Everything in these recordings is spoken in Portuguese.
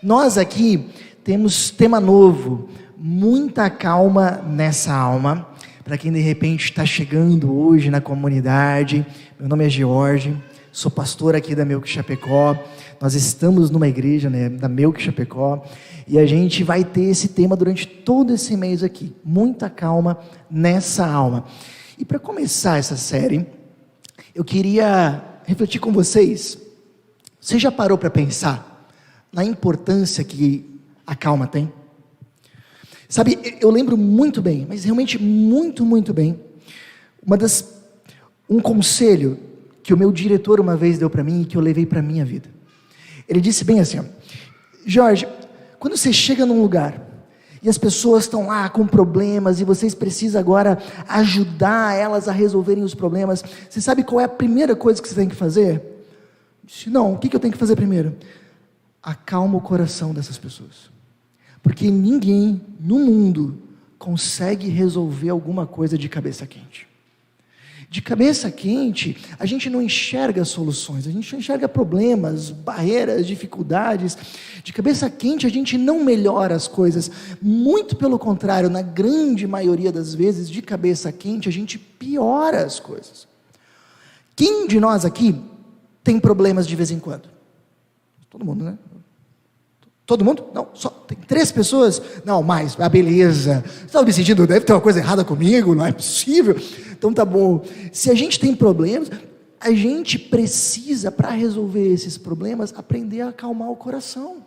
Nós aqui temos tema novo, muita calma nessa alma. Para quem de repente está chegando hoje na comunidade, meu nome é George, sou pastor aqui da Melk Chapecó. Nós estamos numa igreja, né, da Melk Chapecó, e a gente vai ter esse tema durante todo esse mês aqui, muita calma nessa alma. E para começar essa série, eu queria refletir com vocês. Você já parou para pensar na importância que a calma tem? Sabe, eu lembro muito bem, mas realmente muito bem, um conselho que o meu diretor uma vez deu para mim e que eu levei para a minha vida. Ele disse bem assim, ó: Jorge, quando você chega num lugar e as pessoas estão lá com problemas e vocês precisam agora ajudar elas a resolverem os problemas, você sabe qual é a primeira coisa que você tem que fazer? Eu disse, não, o que eu tenho que fazer primeiro? Acalma o coração dessas pessoas. Porque ninguém no mundo consegue resolver alguma coisa de cabeça quente. De cabeça quente, a gente não enxerga soluções, a gente não enxerga problemas, barreiras, dificuldades. De cabeça quente, a gente não melhora as coisas. Muito pelo contrário, na grande maioria das vezes, de cabeça quente, a gente piora as coisas. Quem de nós aqui tem problemas de vez em quando? Todo mundo, né? Todo mundo? Não, só tem 3 pessoas? Não, mais, beleza. Você está me sentindo, deve ter uma coisa errada comigo, não é possível. Então tá bom. Se a gente tem problemas, a gente precisa, para resolver esses problemas, aprender a acalmar o coração.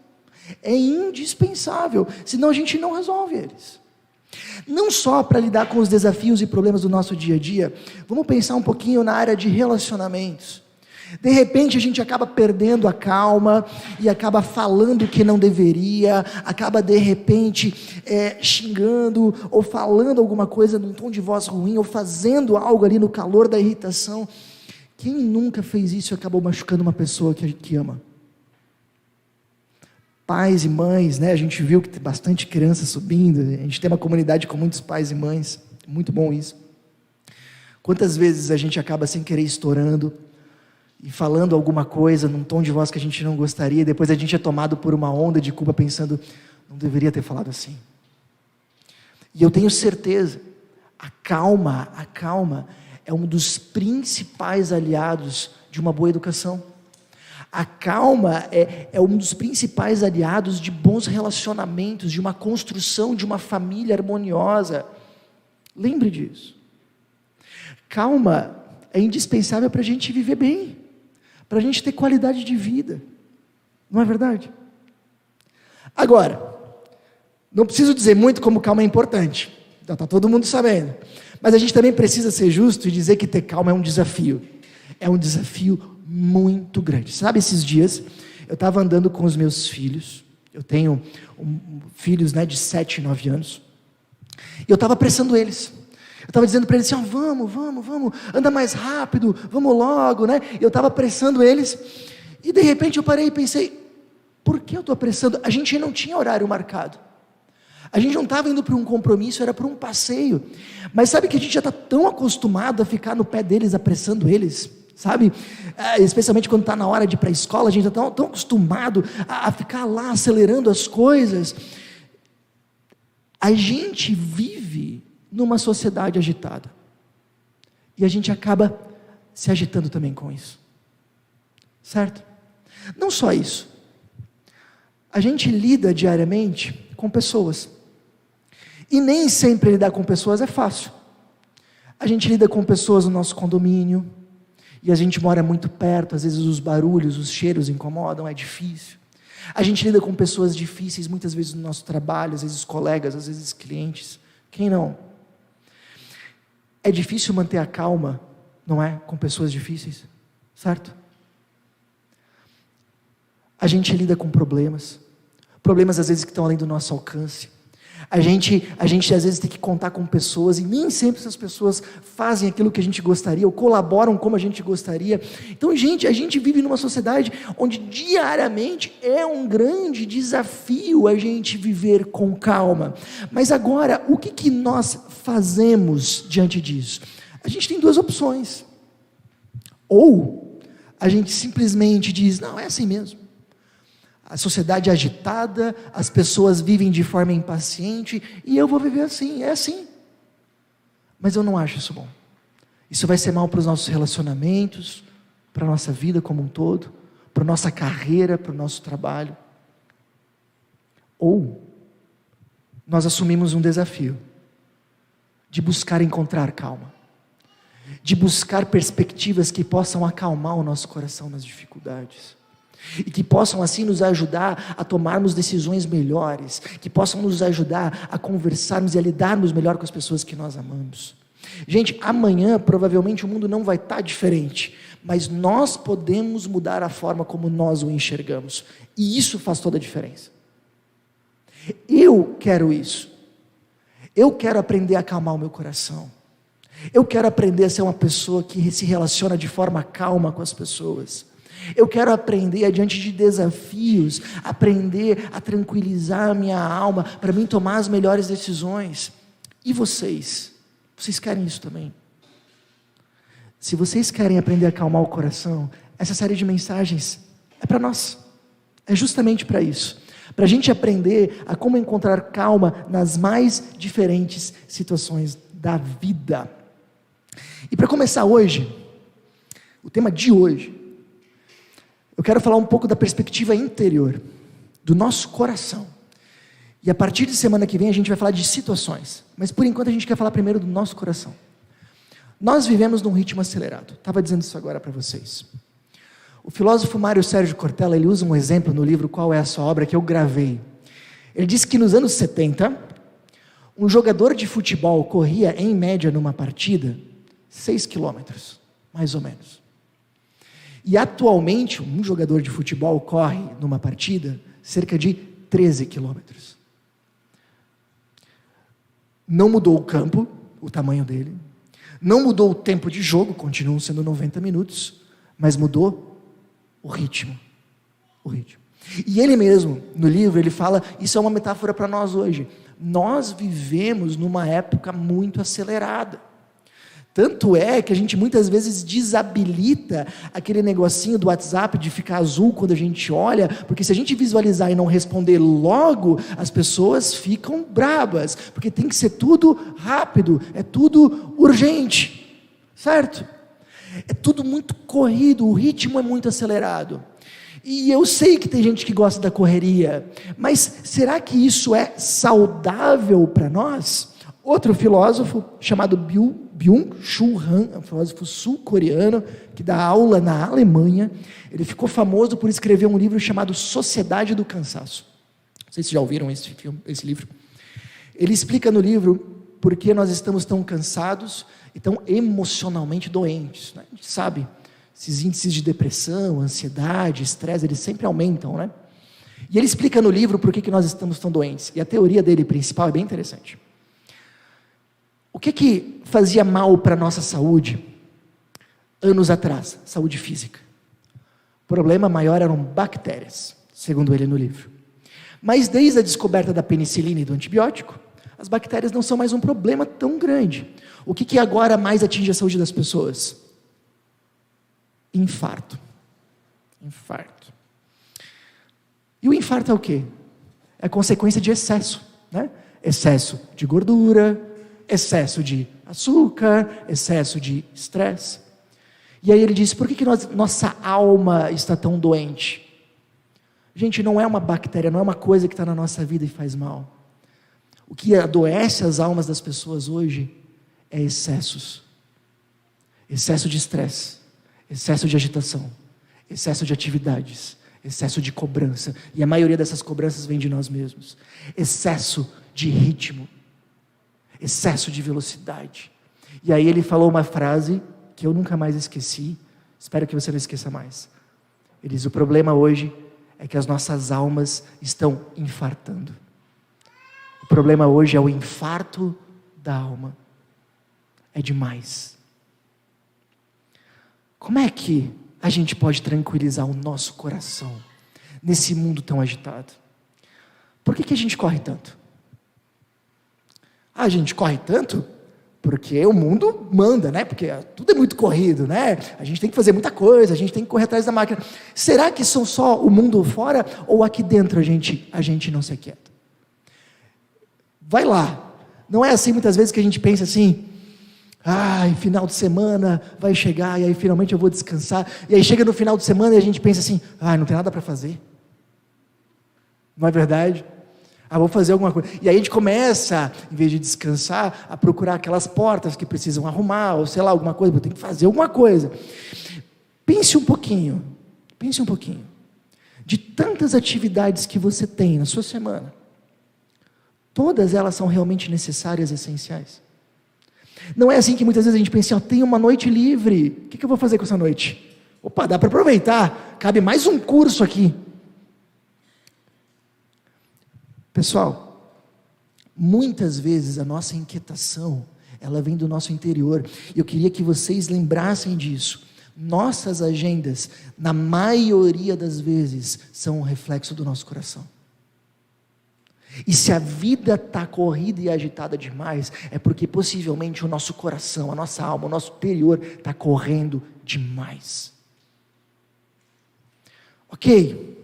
É indispensável, senão a gente não resolve eles. Não só para lidar com os desafios e problemas do nosso dia a dia, vamos pensar um pouquinho na área de relacionamentos. De repente a gente acaba perdendo a calma e acaba falando o que não deveria, acaba de repente xingando ou falando alguma coisa num tom de voz ruim ou fazendo algo ali no calor da irritação. Quem nunca fez isso e acabou machucando uma pessoa que ama? Pais e mães, né? A gente viu que tem bastante criança subindo, a gente tem uma comunidade com muitos pais e mães, muito bom isso. Quantas vezes a gente acaba sem querer estourando e falando alguma coisa num tom de voz que a gente não gostaria, e depois a gente é tomado por uma onda de culpa pensando, não deveria ter falado assim. E eu tenho certeza, a calma é um dos principais aliados de uma boa educação. A calma é um dos principais aliados de bons relacionamentos, de uma construção de uma família harmoniosa. Lembre disso. Calma é indispensável para a gente viver bem, para a gente ter qualidade de vida, não é verdade? Agora, não preciso dizer muito como calma é importante, já está todo mundo sabendo, mas a gente também precisa ser justo e dizer que ter calma é um desafio muito grande. Sabe, esses dias, eu estava andando com os meus filhos, eu tenho filhos, né, de 7 e 9 anos, e eu estava apressando eles. Eu estava dizendo para eles assim, vamos, anda mais rápido, vamos logo, né? Eu estava apressando eles, e de repente eu parei e pensei, por que eu estou apressando? A gente não tinha horário marcado, a gente não estava indo para um compromisso, era para um passeio, mas sabe que a gente já está tão acostumado a ficar no pé deles, apressando eles, sabe? Especialmente quando está na hora de ir para a escola, a gente está tão acostumado a ficar lá acelerando as coisas. A gente vive numa sociedade agitada, e a gente acaba se agitando também com isso, certo? Não só isso, a gente lida diariamente com pessoas, e nem sempre lidar com pessoas é fácil. A gente lida com pessoas no nosso condomínio, e a gente mora muito perto, às vezes os barulhos, os cheiros incomodam, é difícil. A gente lida com pessoas difíceis, muitas vezes no nosso trabalho, às vezes colegas, às vezes clientes, quem não? É difícil manter a calma, não é? Com pessoas difíceis, certo? A gente lida com problemas às vezes que estão além do nosso alcance. A gente às vezes tem que contar com pessoas, e nem sempre essas pessoas fazem aquilo que a gente gostaria, ou colaboram como a gente gostaria. Então, a gente vive numa sociedade onde diariamente é um grande desafio a gente viver com calma. Mas agora, o que nós fazemos diante disso? A gente tem 2 opções. Ou a gente simplesmente diz, não, é assim mesmo. A sociedade é agitada, as pessoas vivem de forma impaciente, e eu vou viver assim, é assim. Mas eu não acho isso bom. Isso vai ser mal para os nossos relacionamentos, para a nossa vida como um todo, para a nossa carreira, para o nosso trabalho. Ou nós assumimos um desafio de buscar encontrar calma, de buscar perspectivas que possam acalmar o nosso coração nas dificuldades, e que possam assim nos ajudar a tomarmos decisões melhores, que possam nos ajudar a conversarmos e a lidarmos melhor com as pessoas que nós amamos. Gente, amanhã provavelmente o mundo não vai estar diferente, mas nós podemos mudar a forma como nós o enxergamos, e isso faz toda a diferença. Eu quero isso. Eu quero aprender a acalmar o meu coração. Eu quero aprender a ser uma pessoa que se relaciona de forma calma com as pessoas. Eu quero aprender, diante de desafios, aprender a tranquilizar a minha alma, para mim tomar as melhores decisões. E vocês? Vocês querem isso também? Se vocês querem aprender a acalmar o coração, essa série de mensagens é para nós. É justamente para isso. Para a gente aprender a como encontrar calma nas mais diferentes situações da vida. E para começar hoje, o tema de hoje, eu quero falar um pouco da perspectiva interior, do nosso coração. E a partir de semana que vem a gente vai falar de situações, mas por enquanto a gente quer falar primeiro do nosso coração. Nós vivemos num ritmo acelerado, estava dizendo isso agora para vocês. O filósofo Mário Sérgio Cortella, ele usa um exemplo no livro Qual é a Sua Obra, que eu gravei. Ele disse que nos anos 70, um jogador de futebol corria em média numa partida 6 quilômetros, mais ou menos. E atualmente, um jogador de futebol corre numa partida cerca de 13 quilômetros. Não mudou o campo, o tamanho dele. Não mudou o tempo de jogo, continuam sendo 90 minutos. Mas mudou o ritmo. O ritmo. E ele mesmo, no livro, ele fala, isso é uma metáfora para nós hoje. Nós vivemos numa época muito acelerada. Tanto é que a gente muitas vezes desabilita aquele negocinho do WhatsApp de ficar azul quando a gente olha, porque se a gente visualizar e não responder logo, as pessoas ficam brabas, porque tem que ser tudo rápido, é tudo urgente, certo? É tudo muito corrido, o ritmo é muito acelerado. E eu sei que tem gente que gosta da correria, mas será que isso é saudável para nós? Outro filósofo chamado Byung-Chul Han, um filósofo sul-coreano que dá aula na Alemanha, ele ficou famoso por escrever um livro chamado Sociedade do Cansaço. Não sei se já ouviram esse livro. Ele explica no livro por que nós estamos tão cansados e tão emocionalmente doentes, né? A gente sabe, esses índices de depressão, ansiedade, estresse, eles sempre aumentam, né? E ele explica no livro por que nós estamos tão doentes. E a teoria dele principal é bem interessante. O que fazia mal para a nossa saúde anos atrás? Saúde física. O problema maior eram bactérias, segundo ele no livro. Mas desde a descoberta da penicilina e do antibiótico, as bactérias não são mais um problema tão grande. O que agora mais atinge a saúde das pessoas? Infarto. Infarto. E o infarto é o quê? É consequência de excesso, né? Excesso de gordura, excesso de açúcar, excesso de estresse. E aí ele diz, por que nossa alma está tão doente? Gente, não é uma bactéria, não é uma coisa que está na nossa vida e faz mal. O que adoece as almas das pessoas hoje é excessos. Excesso de estresse, excesso de agitação, excesso de atividades, excesso de cobrança. E a maioria dessas cobranças vem de nós mesmos. Excesso de ritmo. Excesso de velocidade. E aí ele falou uma frase que eu nunca mais esqueci, espero que você não esqueça mais. Ele diz, o problema hoje é que as nossas almas estão infartando. O problema hoje é o infarto da alma. É demais. Como é que a gente pode tranquilizar o nosso coração nesse mundo tão agitado? Por que a gente corre tanto? A gente corre tanto Porque o mundo manda, né? Porque tudo é muito corrido, né? A gente tem que fazer muita coisa, a gente tem que correr atrás da máquina. Será que são só o mundo fora ou aqui dentro a gente não se aquieta? Vai lá. Não é assim muitas vezes que a gente pensa assim, ai, final de semana vai chegar e aí finalmente eu vou descansar. E aí chega no final de semana e a gente pensa assim, ai, não tem nada para fazer. Não é verdade? Vou fazer alguma coisa. E aí a gente começa, em vez de descansar, a procurar aquelas portas que precisam arrumar, ou sei lá, alguma coisa, eu tenho que fazer alguma coisa. Pense um pouquinho, de tantas atividades que você tem na sua semana, todas elas são realmente necessárias e essenciais? Não é assim que muitas vezes a gente pensa, tenho uma noite livre, o que eu vou fazer com essa noite? Opa, dá para aproveitar, cabe mais um curso aqui. Pessoal, muitas vezes a nossa inquietação, ela vem do nosso interior. Eu queria que vocês lembrassem disso. Nossas agendas, na maioria das vezes, são um reflexo do nosso coração. E se a vida está corrida e agitada demais, é porque possivelmente o nosso coração, a nossa alma, o nosso interior está correndo demais. Ok?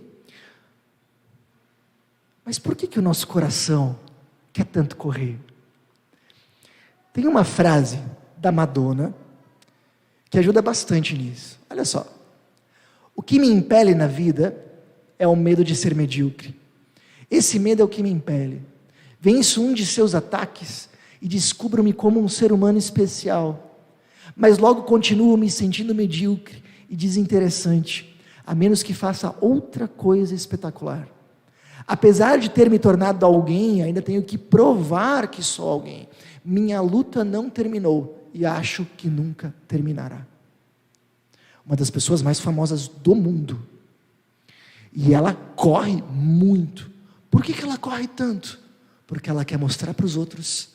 Mas por que o nosso coração quer tanto correr? Tem uma frase da Madonna que ajuda bastante nisso. Olha só. O que me impele na vida é o medo de ser medíocre. Esse medo é o que me impele. Venço um de seus ataques e descubro-me como um ser humano especial. Mas logo continuo me sentindo medíocre e desinteressante, a menos que faça outra coisa espetacular. Apesar de ter me tornado alguém, ainda tenho que provar que sou alguém. Minha luta não terminou e acho que nunca terminará. Uma das pessoas mais famosas do mundo. E ela corre muito. Por que ela corre tanto? Porque ela quer mostrar para os outros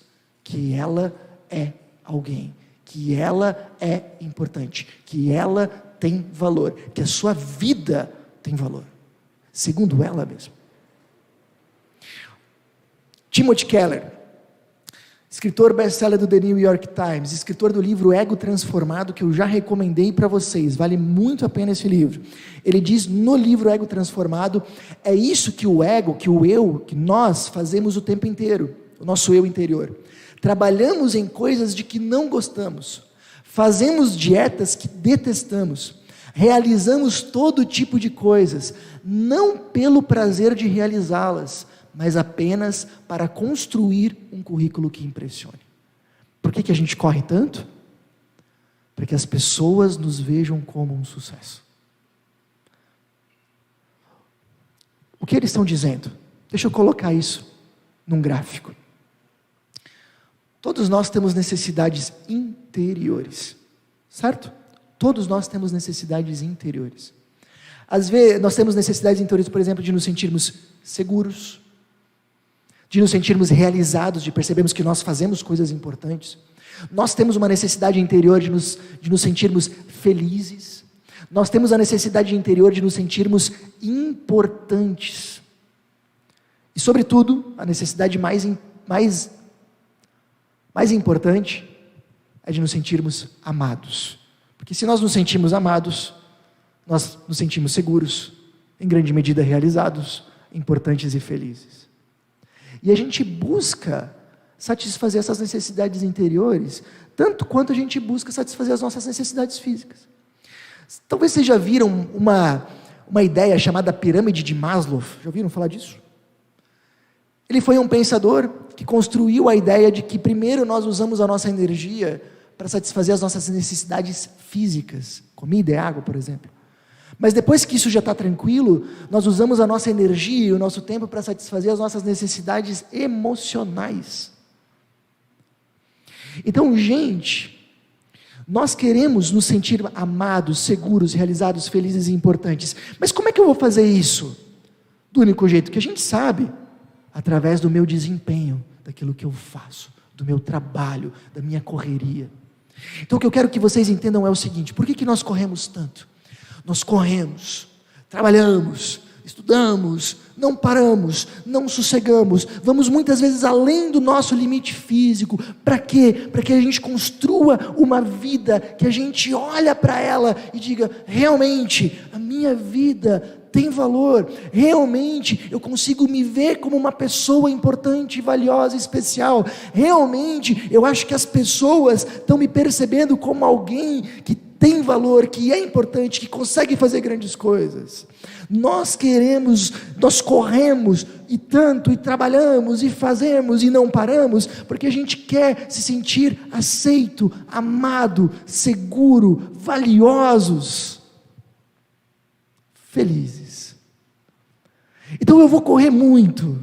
que ela é alguém, que ela é importante, que ela tem valor, que a sua vida tem valor, segundo ela mesma. Timothy Keller, escritor best-seller do The New York Times, escritor do livro Ego Transformado, que eu já recomendei para vocês, vale muito a pena esse livro. Ele diz no livro Ego Transformado, é isso que o ego, que o eu, que nós fazemos o tempo inteiro, o nosso eu interior. Trabalhamos em coisas de que não gostamos, fazemos dietas que detestamos, realizamos todo tipo de coisas, não pelo prazer de realizá-las, mas apenas para construir um currículo que impressione. Por que a gente corre tanto? Para que as pessoas nos vejam como um sucesso. O que eles estão dizendo? Deixa eu colocar isso num gráfico. Todos nós temos necessidades interiores, certo? Todos nós temos necessidades interiores. Às vezes, nós temos necessidades interiores, por exemplo, de nos sentirmos seguros, de nos sentirmos realizados, de percebermos que nós fazemos coisas importantes. Nós temos uma necessidade interior de nos sentirmos felizes. Nós temos a necessidade interior de nos sentirmos importantes. E, sobretudo, a necessidade mais importante é de nos sentirmos amados. Porque se nós nos sentimos amados, nós nos sentimos seguros, em grande medida realizados, importantes e felizes. E a gente busca satisfazer essas necessidades interiores, tanto quanto a gente busca satisfazer as nossas necessidades físicas. Talvez vocês já viram uma ideia chamada pirâmide de Maslow. Já ouviram falar disso? Ele foi um pensador que construiu a ideia de que primeiro nós usamos a nossa energia para satisfazer as nossas necessidades físicas, comida e água, por exemplo. Mas depois que isso já está tranquilo, nós usamos a nossa energia e o nosso tempo para satisfazer as nossas necessidades emocionais. Então, gente, nós queremos nos sentir amados, seguros, realizados, felizes e importantes. Mas como é que eu vou fazer isso? Do único jeito que a gente sabe, através do meu desempenho, daquilo que eu faço, do meu trabalho, da minha correria. Então o que eu quero que vocês entendam é o seguinte: por que nós corremos tanto? Nós corremos, trabalhamos, estudamos, não paramos, não sossegamos, vamos muitas vezes além do nosso limite físico. Para quê? Para que a gente construa uma vida que a gente olha para ela e diga: realmente, a minha vida tem valor, realmente eu consigo me ver como uma pessoa importante, valiosa, especial, realmente eu acho que as pessoas estão me percebendo como alguém que tem valor, que é importante, que consegue fazer grandes coisas. Nós corremos e tanto, e trabalhamos, e fazemos, e não paramos, porque a gente quer se sentir aceito, amado, seguro, valiosos, felizes. Então eu vou correr muito,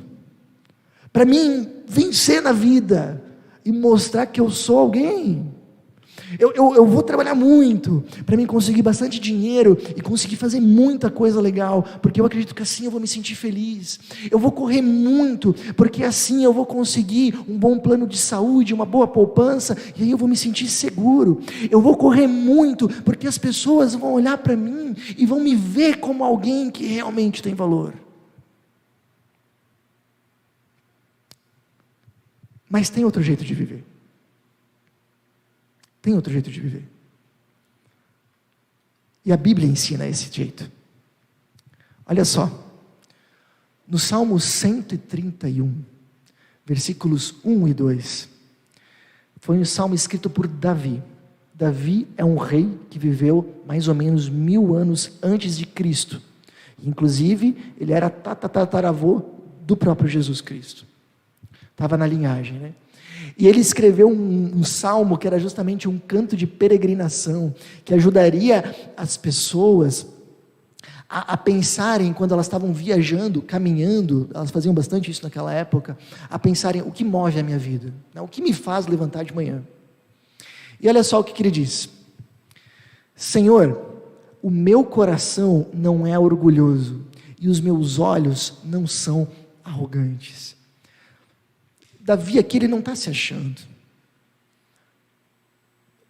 para mim vencer na vida, e mostrar que eu sou alguém. Eu vou trabalhar muito, para mim conseguir bastante dinheiro, e conseguir fazer muita coisa legal, porque eu acredito que assim eu vou me sentir feliz. Eu vou correr muito, porque assim eu vou conseguir um bom plano de saúde, uma boa poupança, e aí eu vou me sentir seguro. Eu vou correr muito, porque as pessoas vão olhar para mim, e vão me ver como alguém que realmente tem valor. Mas tem outro jeito de viver. Tem outro jeito de viver. E a Bíblia ensina esse jeito. Olha só. No Salmo 131, versículos 1 e 2. Foi um salmo escrito por Davi. Davi é um rei que viveu mais ou menos 1000 anos antes de Cristo. Inclusive, ele era tataravô do próprio Jesus Cristo. Estava na linhagem, né? E ele escreveu um salmo que era justamente um canto de peregrinação, que ajudaria as pessoas a pensarem, quando elas estavam viajando, caminhando, elas faziam bastante isso naquela época, a pensarem: o que move a minha vida? O que me faz levantar de manhã? E olha só o que ele diz: Senhor, o meu coração não é orgulhoso, e os meus olhos não são arrogantes. Davi aqui, ele não está se achando.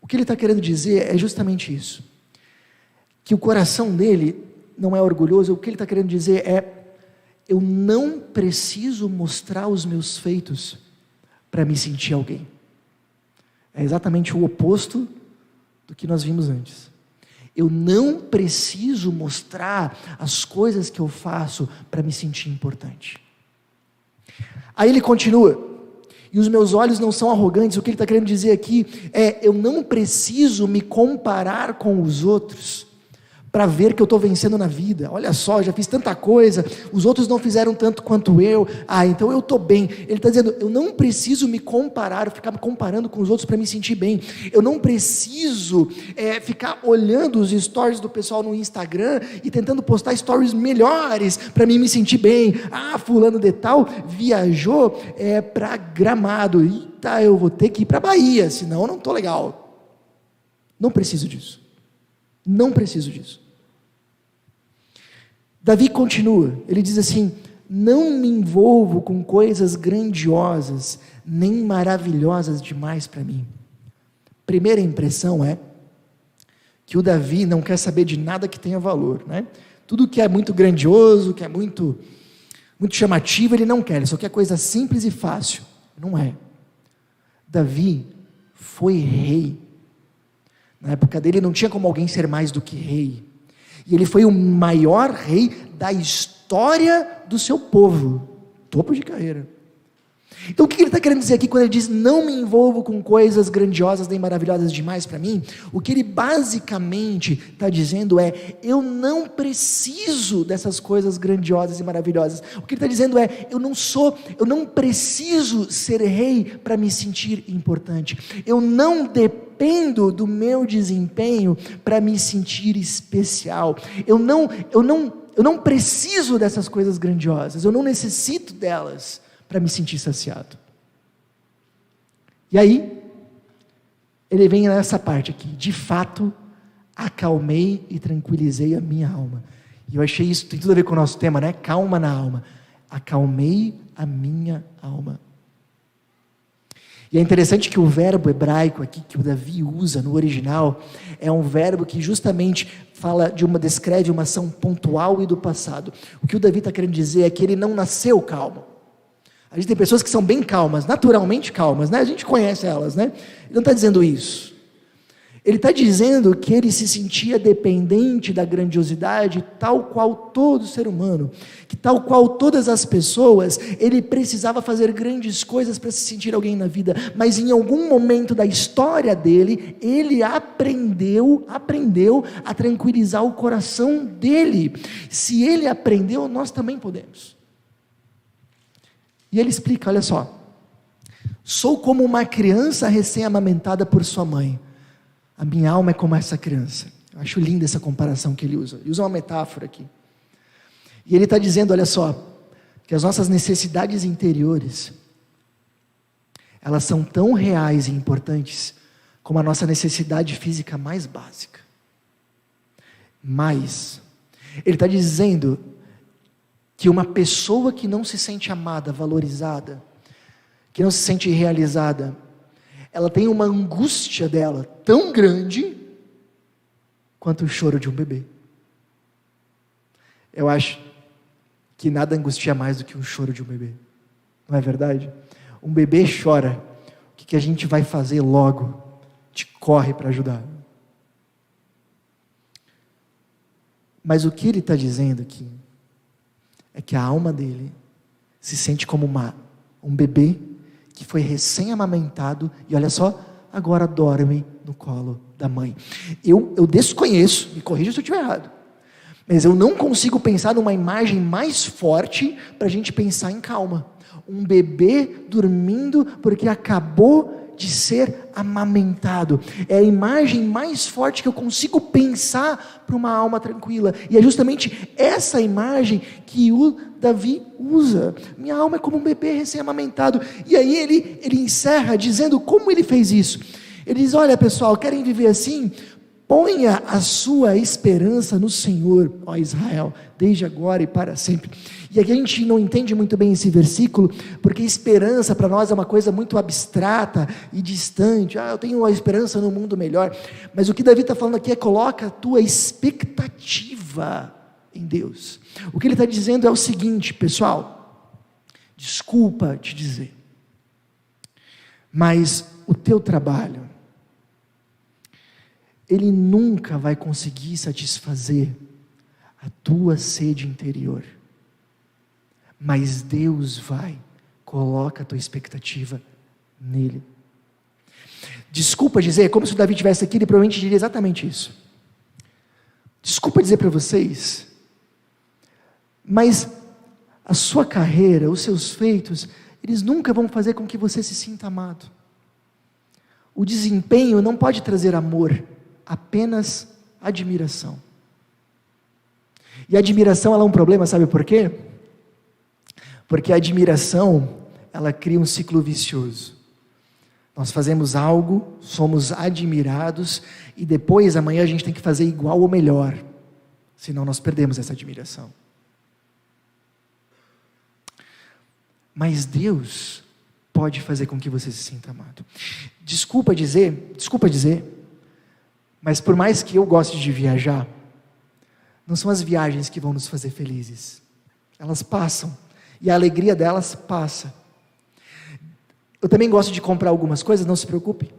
O que ele está querendo dizer é justamente isso, que o coração dele não é orgulhoso. O que ele está querendo dizer é: eu não preciso mostrar os meus feitos para me sentir alguém. É exatamente o oposto do que nós vimos antes. Eu não preciso mostrar as coisas que eu faço para me sentir importante. Aí ele continua: e os meus olhos não são arrogantes. O que ele está querendo dizer aqui é: eu não preciso me comparar com os outros para ver que eu estou vencendo na vida. Olha só, já fiz tanta coisa, os outros não fizeram tanto quanto eu, então eu estou bem. Ele está dizendo: eu não preciso me comparar, ficar me comparando com os outros para me sentir bem. Eu não preciso ficar olhando os stories do pessoal no Instagram e tentando postar stories melhores para mim me sentir bem. Fulano de tal viajou para Gramado, eu vou ter que ir para Bahia, senão eu não estou legal. Não preciso disso. Não preciso disso. Davi continua, ele diz assim: não me envolvo com coisas grandiosas, nem maravilhosas demais para mim. Primeira impressão é que o Davi não quer saber de nada que tenha valor, né? Tudo que é muito grandioso, que é muito chamativo, ele não quer, ele só quer coisa simples e fácil. Não é. Davi foi rei. Na época dele não tinha como alguém ser mais do que rei. E ele foi o maior rei da história do seu povo. Topo de carreira. Então o que ele está querendo dizer aqui quando ele diz: não me envolvo com coisas grandiosas nem maravilhosas demais para mim? O que ele basicamente está dizendo é: eu não preciso dessas coisas grandiosas e maravilhosas. O que ele está dizendo é: eu não preciso ser rei para me sentir importante. Eu não dependo do meu desempenho para me sentir especial. Eu não preciso dessas coisas grandiosas. Eu não necessito delas para me sentir saciado. E aí, ele vem nessa parte aqui: de fato, acalmei e tranquilizei a minha alma. E eu achei isso, tem tudo a ver com o nosso tema, né? Calma na alma. Acalmei a minha alma. E é interessante que o verbo hebraico aqui que o Davi usa no original é um verbo que justamente descreve uma ação pontual e do passado. O que o Davi está querendo dizer é que ele não nasceu calmo. A gente tem pessoas que são bem calmas, naturalmente calmas, né? A gente conhece elas, né? Ele não está dizendo isso. Ele está dizendo que ele se sentia dependente da grandiosidade, tal qual todo ser humano, que tal qual todas as pessoas, ele precisava fazer grandes coisas para se sentir alguém na vida, mas em algum momento da história dele, ele aprendeu a tranquilizar o coração dele. Se ele aprendeu, nós também podemos. E ele explica, olha só, sou como uma criança recém-amamentada por sua mãe. A minha alma é como essa criança. Eu acho linda essa comparação que ele usa. Ele usa uma metáfora aqui. E ele está dizendo, olha só, que as nossas necessidades interiores, elas são tão reais e importantes como a nossa necessidade física mais básica. Mas, ele está dizendo que uma pessoa que não se sente amada, valorizada, que não se sente realizada, ela tem uma angústia dela tão grande quanto o choro de um bebê. Eu acho que nada angustia mais do que o choro de um bebê. Não é verdade? Um bebê chora. O que a gente vai fazer logo? Te corre para ajudar. Mas o que ele está dizendo aqui é que a alma dele se sente como um bebê que foi recém-amamentado, e olha só, agora dorme no colo da mãe. Eu desconheço, me corrija se eu estiver errado, mas eu não consigo pensar numa imagem mais forte para a gente pensar em calma. Um bebê dormindo porque acabou de ser amamentado. É a imagem mais forte que eu consigo pensar para uma alma tranquila. E é justamente essa imagem que o Davi usa. Minha alma é como um bebê recém-amamentado. E aí ele encerra dizendo como ele fez isso. Ele diz, olha pessoal, querem viver assim? Ponha a sua esperança no Senhor, ó Israel, desde agora e para sempre. E aqui a gente não entende muito bem esse versículo, porque esperança para nós é uma coisa muito abstrata e distante. Eu tenho uma esperança no mundo melhor. Mas o que Davi está falando aqui é: coloca a tua expectativa em Deus. O que ele está dizendo é o seguinte, pessoal, desculpa te dizer, mas o teu trabalho, ele nunca vai conseguir satisfazer a tua sede interior. Mas Deus vai. Coloca a tua expectativa nele. Desculpa dizer, como se o Davi estivesse aqui, ele provavelmente diria exatamente isso. Desculpa dizer para vocês, mas a sua carreira, os seus feitos, eles nunca vão fazer com que você se sinta amado. O desempenho não pode trazer amor, apenas admiração. E a admiração, ela é um problema, sabe por quê? Porque a admiração, ela cria um ciclo vicioso. Nós fazemos algo, somos admirados, e depois, amanhã, a gente tem que fazer igual ou melhor, senão nós perdemos essa admiração. Mas Deus pode fazer com que você se sinta amado. Desculpa dizer, mas por mais que eu goste de viajar, não são as viagens que vão nos fazer felizes. Elas passam, e a alegria delas passa. Eu também gosto de comprar algumas coisas, não se preocupe,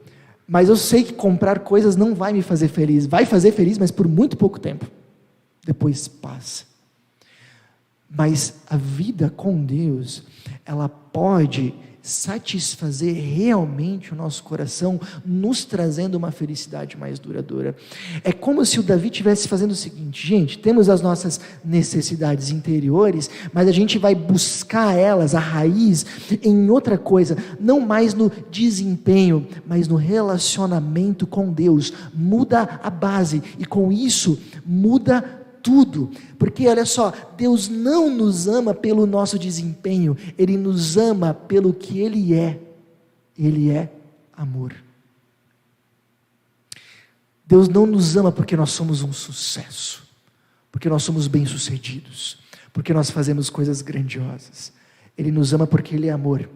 mas eu sei que comprar coisas não vai me fazer feliz. Vai fazer feliz, mas por muito pouco tempo. Depois passa. Mas a vida com Deus, ela pode satisfazer realmente o nosso coração, nos trazendo uma felicidade mais duradoura. É como se o Davi estivesse fazendo o seguinte: gente, temos as nossas necessidades interiores, mas a gente vai buscar elas, a raiz, em outra coisa, não mais no desempenho, mas no relacionamento com Deus. Muda a base, e com isso muda tudo, porque olha só, Deus não nos ama pelo nosso desempenho, Ele nos ama pelo que Ele é amor. Deus não nos ama porque nós somos um sucesso, porque nós somos bem-sucedidos, porque nós fazemos coisas grandiosas. Ele nos ama porque Ele é amor,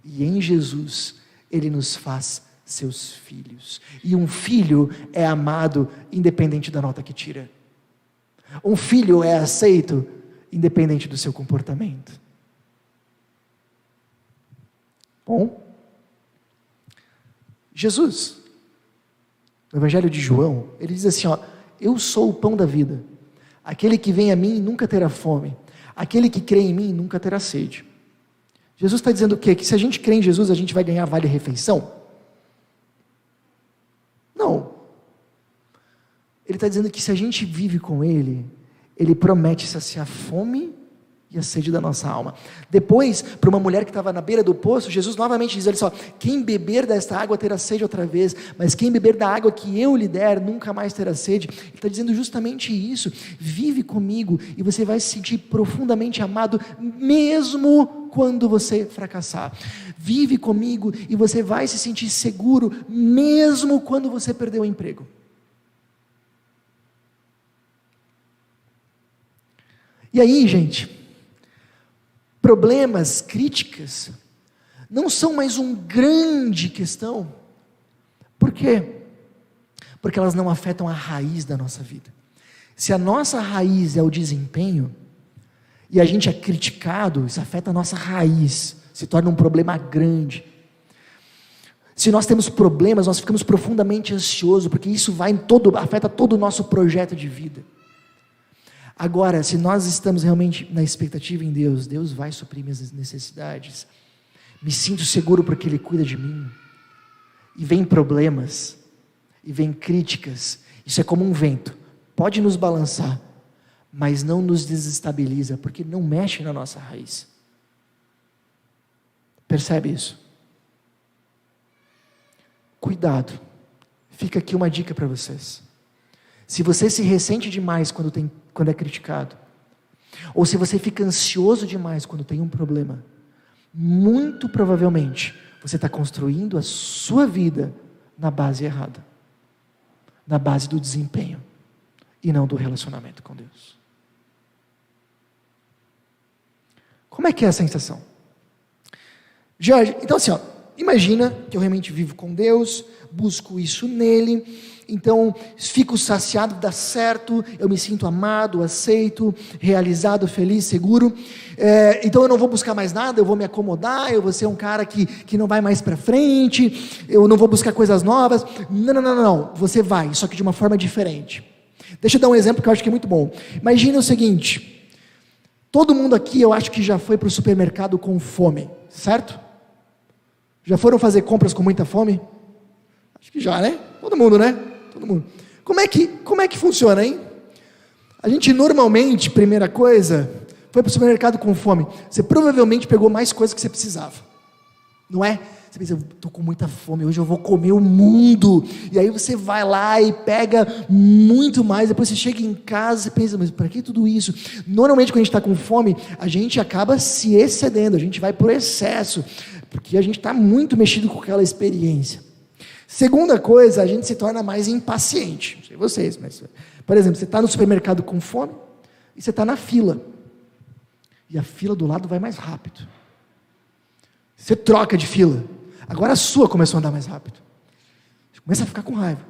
e em Jesus, Ele nos faz seus filhos. E um filho é amado independente da nota que tira. Um filho é aceito independente do seu comportamento. Bom, Jesus, no Evangelho de João, ele diz assim, eu sou o pão da vida. Aquele que vem a mim nunca terá fome. Aquele que crê em mim nunca terá sede. Jesus está dizendo o quê? Que se a gente crê em Jesus, a gente vai ganhar vale-refeição? Não. Ele está dizendo que se a gente vive com Ele, Ele promete saciar a fome e a sede da nossa alma. Depois, para uma mulher que estava na beira do poço, Jesus novamente diz, olha só, quem beber desta água terá sede outra vez, mas quem beber da água que eu lhe der, nunca mais terá sede. Ele está dizendo justamente isso, vive comigo, e você vai se sentir profundamente amado, mesmo quando você fracassar. Vive comigo, e você vai se sentir seguro, mesmo quando você perder o emprego. E aí, gente, problemas, críticas, não são mais uma grande questão. Por quê? Porque elas não afetam a raiz da nossa vida. Se a nossa raiz é o desempenho, e a gente é criticado, isso afeta a nossa raiz, se torna um problema grande. Se nós temos problemas, nós ficamos profundamente ansiosos, porque isso afeta todo o nosso projeto de vida. Agora, se nós estamos realmente na expectativa em Deus, Deus vai suprir minhas necessidades, me sinto seguro porque Ele cuida de mim, e vem problemas, e vem críticas, isso é como um vento, pode nos balançar, mas não nos desestabiliza, porque não mexe na nossa raiz. Percebe isso? Cuidado, fica aqui uma dica para vocês. Se você se ressente demais quando é criticado, ou se você fica ansioso demais quando tem um problema, muito provavelmente você está construindo a sua vida na base errada, na base do desempenho, e não do relacionamento com Deus. Como é que é a sensação? Jorge, então assim, imagina que eu realmente vivo com Deus, busco isso nele, então fico saciado, dá certo, eu me sinto amado, aceito, realizado, feliz, seguro, então eu não vou buscar mais nada, eu vou me acomodar, eu vou ser um cara que não vai mais para frente, eu não vou buscar coisas novas. Não, você vai, só que de uma forma diferente. Deixa eu dar um exemplo que eu acho que é muito bom. Imagina o seguinte, todo mundo aqui eu acho que já foi para o supermercado com fome, certo? Já foram fazer compras com muita fome? Acho que já, né? Todo mundo, né? Todo mundo. Como é que funciona, hein? A gente normalmente, primeira coisa, foi para o supermercado com fome. Você provavelmente pegou mais coisas que você precisava. Não é? Você pensa, estou com muita fome, hoje eu vou comer o mundo. E aí você vai lá e pega muito mais, depois você chega em casa e pensa, mas para que tudo isso? Normalmente quando a gente está com fome, a gente acaba se excedendo, a gente vai por excesso, porque a gente está muito mexido com aquela experiência. Segunda coisa, a gente se torna mais impaciente. Não sei vocês, mas, por exemplo, você está no supermercado com fome e você está na fila. E a fila do lado vai mais rápido. Você troca de fila. Agora a sua começou a andar mais rápido. Você começa a ficar com raiva.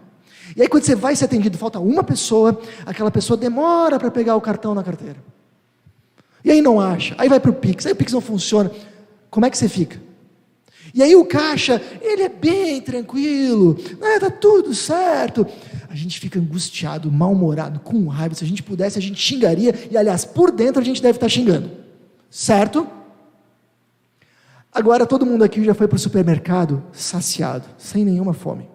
E aí quando você vai ser atendido, falta uma pessoa, aquela pessoa demora para pegar o cartão na carteira. E aí não acha. Aí vai para o Pix, aí o Pix não funciona. Como é que você fica? E aí o caixa, ele é bem tranquilo, está tudo certo. A gente fica angustiado, mal-humorado, com raiva. Se a gente pudesse, a gente xingaria. E aliás, por dentro a gente deve estar xingando. Certo? Agora todo mundo aqui já foi para o supermercado saciado, sem nenhuma fome.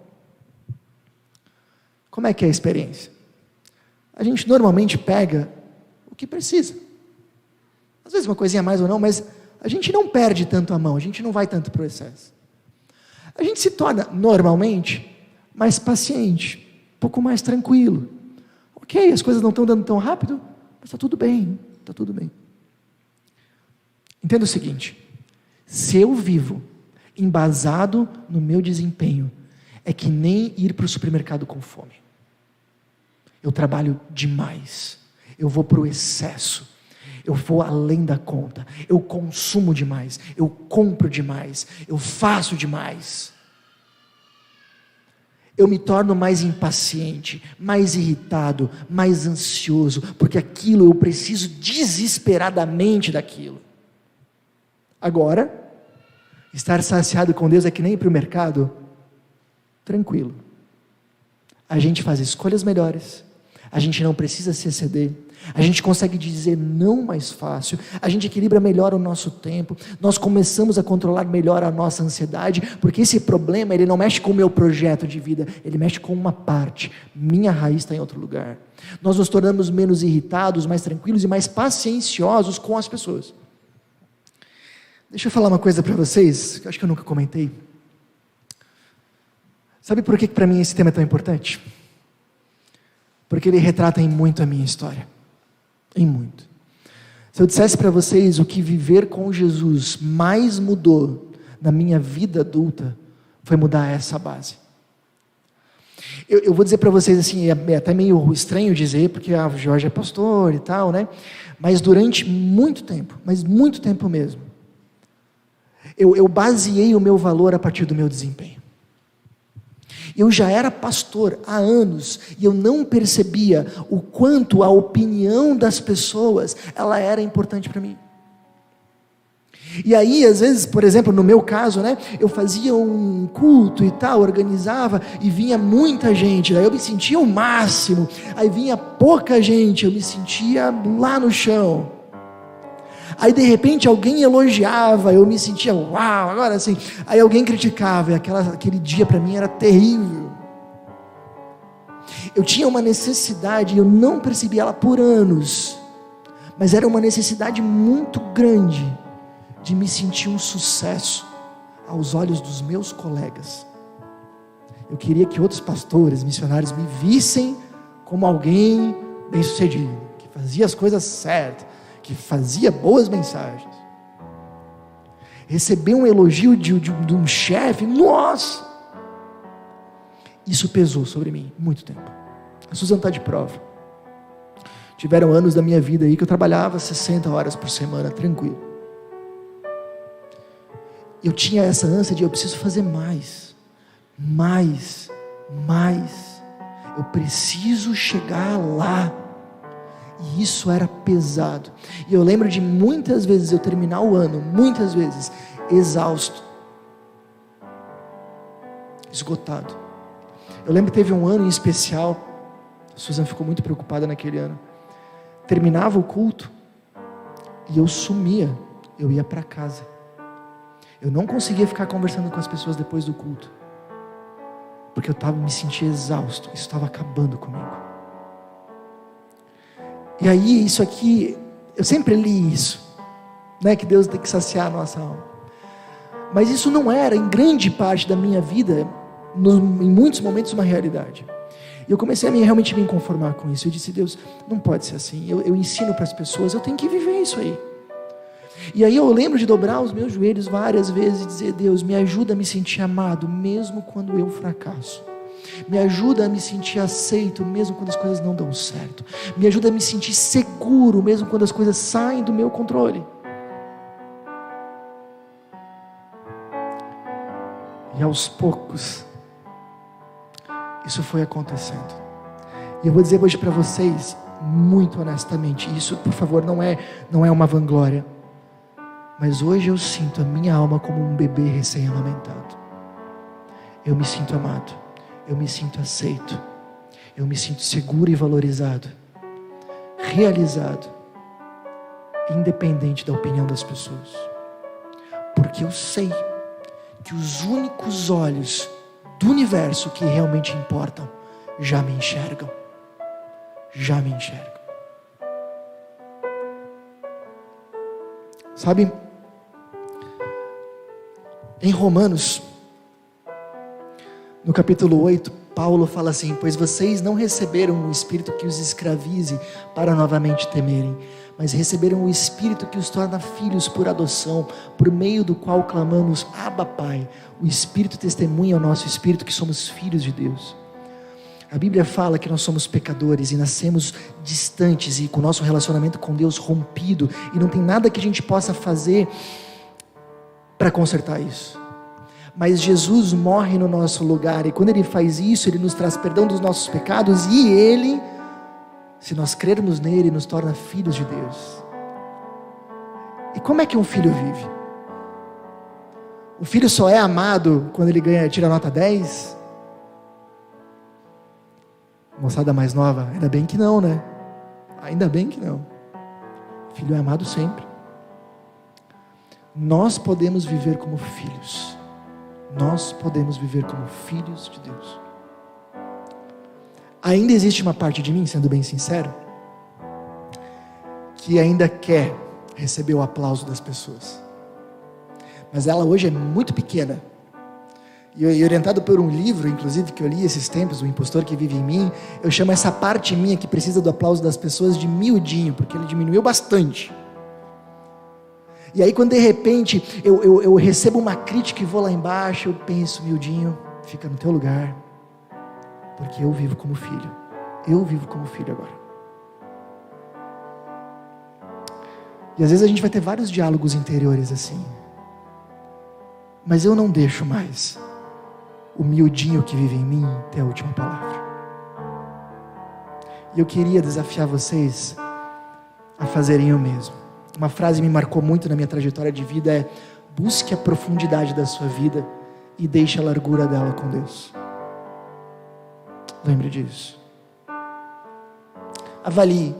Como é que é a experiência? A gente normalmente pega o que precisa. Às vezes uma coisinha a mais ou não, mas a gente não perde tanto a mão, a gente não vai tanto para o excesso. A gente se torna, normalmente, mais paciente, um pouco mais tranquilo. Ok, as coisas não estão dando tão rápido, mas está tudo bem, está tudo bem. Entenda o seguinte, se eu vivo embasado no meu desempenho, é que nem ir para o supermercado com fome. Eu trabalho demais, eu vou para o excesso, Eu vou além da conta, eu consumo demais, eu compro demais, eu faço demais. Eu me torno mais impaciente, mais irritado, mais ansioso, porque aquilo eu preciso desesperadamente daquilo. Agora, estar saciado com Deus é que nem ir para o mercado, tranquilo. A gente faz escolhas melhores, a gente não precisa se exceder, a gente consegue dizer não mais fácil, a gente equilibra melhor o nosso tempo, nós começamos a controlar melhor a nossa ansiedade, porque esse problema, ele não mexe com o meu projeto de vida, ele mexe com uma parte, minha raiz está em outro lugar. Nós nos tornamos menos irritados, mais tranquilos e mais pacienciosos com as pessoas. Deixa eu falar uma coisa para vocês, que eu acho que eu nunca comentei. Sabe por que para mim esse tema é tão importante? Porque ele retrata em muito a minha história. Em muito. Se eu dissesse para vocês o que viver com Jesus mais mudou na minha vida adulta, foi mudar essa base. Eu vou dizer para vocês assim, é até meio estranho dizer, porque o Jorge é pastor e tal, né? Mas durante muito tempo, mas muito tempo mesmo, eu baseei o meu valor a partir do meu desempenho. Eu já era pastor há anos e eu não percebia o quanto a opinião das pessoas ela era importante para mim. E aí, às vezes, por exemplo, no meu caso, né, eu fazia um culto e tal, organizava e vinha muita gente, daí eu me sentia o máximo, aí vinha pouca gente, eu me sentia lá no chão. Aí de repente alguém elogiava, eu me sentia uau, agora sim. Aí alguém criticava, e aquele dia para mim era terrível. Eu tinha uma necessidade, eu não percebi ela por anos, mas era uma necessidade muito grande de me sentir um sucesso aos olhos dos meus colegas. Eu queria que outros pastores, missionários me vissem como alguém bem-sucedido, que fazia as coisas certas, que fazia boas mensagens. Receber um elogio de um chefe, nossa! Isso pesou sobre mim muito tempo. A Suzana está de prova. Tiveram anos da minha vida aí que eu trabalhava 60 horas por semana, tranquilo. Eu tinha essa ânsia de eu preciso fazer mais. Eu preciso chegar lá. E isso era pesado. E eu lembro de muitas vezes eu terminar o ano, muitas vezes, exausto, esgotado. Eu lembro que teve um ano em especial, a Suzana ficou muito preocupada naquele ano. Terminava o culto e eu sumia, eu ia para casa. Eu não conseguia ficar conversando com as pessoas depois do culto, porque eu me sentia exausto, isso estava acabando comigo. E aí, isso aqui, eu sempre li isso, né, que Deus tem que saciar a nossa alma. Mas isso não era, em grande parte da minha vida, em muitos momentos, uma realidade. E eu comecei a realmente me conformar com isso. Eu disse, Deus, não pode ser assim. Eu ensino para as pessoas, eu tenho que viver isso aí. E aí eu lembro de dobrar os meus joelhos várias vezes e dizer, Deus, me ajuda a me sentir amado, mesmo quando eu fracasso. Me ajuda a me sentir aceito, mesmo quando as coisas não dão certo. Me ajuda a me sentir seguro, mesmo quando as coisas saem do meu controle. E aos poucos, isso foi acontecendo. E eu vou dizer hoje para vocês, muito honestamente, isso, por favor, não é uma vanglória. Mas hoje eu sinto a minha alma como um bebê recém-amamentado. Eu me sinto amado. Eu me sinto aceito, eu me sinto seguro e valorizado, realizado, independente da opinião das pessoas, porque eu sei que os únicos olhos do universo que realmente importam já me enxergam. Sabe, em Romanos, no capítulo 8, Paulo fala assim, pois vocês não receberam um espírito que os escravize para novamente temerem, mas receberam o espírito que os torna filhos por adoção, por meio do qual clamamos, Abba Pai. O espírito testemunha ao nosso espírito que somos filhos de Deus. A Bíblia fala que nós somos pecadores e nascemos distantes e com o nosso relacionamento com Deus rompido, e não tem nada que a gente possa fazer para consertar isso. Mas Jesus morre no nosso lugar, e quando Ele faz isso, Ele nos traz perdão dos nossos pecados, e Ele, se nós crermos nele, nos torna filhos de Deus. E como é que um filho vive? O filho só é amado quando ele tira nota 10? Moçada mais nova, ainda bem que não, né? Ainda bem que não. O filho é amado sempre. Nós podemos viver como filhos. Nós podemos viver como filhos de Deus. Ainda existe uma parte de mim, sendo bem sincero, que ainda quer receber o aplauso das pessoas. Mas ela hoje é muito pequena. E orientado por um livro, inclusive, que eu li esses tempos, O Impostor que Vive em Mim, eu chamo essa parte minha que precisa do aplauso das pessoas de miudinho, porque ele diminuiu bastante. E aí quando de repente eu recebo uma crítica e vou lá embaixo, eu penso, miudinho, fica no teu lugar, porque eu vivo como filho. Eu vivo como filho agora. E às vezes a gente vai ter vários diálogos interiores assim. Mas eu não deixo mais o miudinho que vive em mim ter a última palavra. E eu queria desafiar vocês a fazerem o mesmo. Uma frase que me marcou muito na minha trajetória de vida é: busque a profundidade da sua vida e deixe a largura dela com Deus. Lembre disso. Avalie.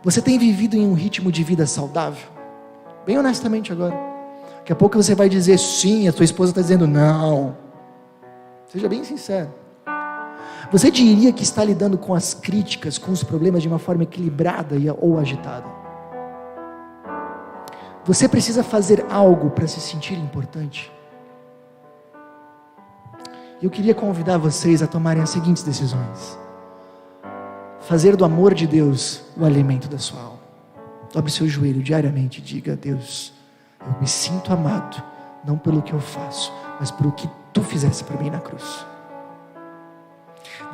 Você tem vivido em um ritmo de vida saudável? Bem honestamente agora. Daqui a pouco você vai dizer sim, a sua esposa está dizendo não. Seja bem sincero. Você diria que está lidando com as críticas, com os problemas de uma forma equilibrada ou agitada? Você precisa fazer algo para se sentir importante? Eu queria convidar vocês a tomarem as seguintes decisões. Fazer do amor de Deus o alimento da sua alma. Dobre seu joelho diariamente e diga: Deus, eu me sinto amado, não pelo que eu faço, mas pelo que Tu fizeste para mim na cruz.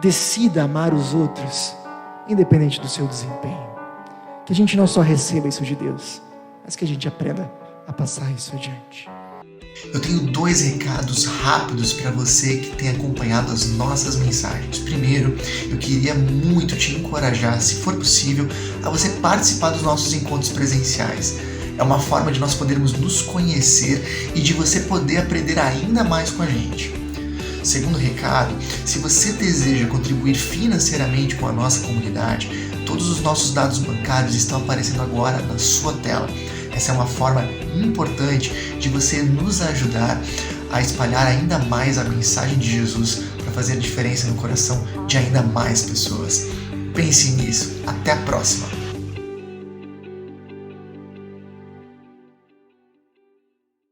Decida amar os outros, independente do seu desempenho. Que a gente não só receba isso de Deus, mas que a gente aprenda a passar isso adiante. Eu tenho 2 recados rápidos para você que tem acompanhado as nossas mensagens. Primeiro, eu queria muito te encorajar, se for possível, a você participar dos nossos encontros presenciais. É uma forma de nós podermos nos conhecer e de você poder aprender ainda mais com a gente. Segundo recado, se você deseja contribuir financeiramente com a nossa comunidade, todos os nossos dados bancários estão aparecendo agora na sua tela. Essa é uma forma importante de você nos ajudar a espalhar ainda mais a mensagem de Jesus para fazer diferença no coração de ainda mais pessoas. Pense nisso. Até a próxima!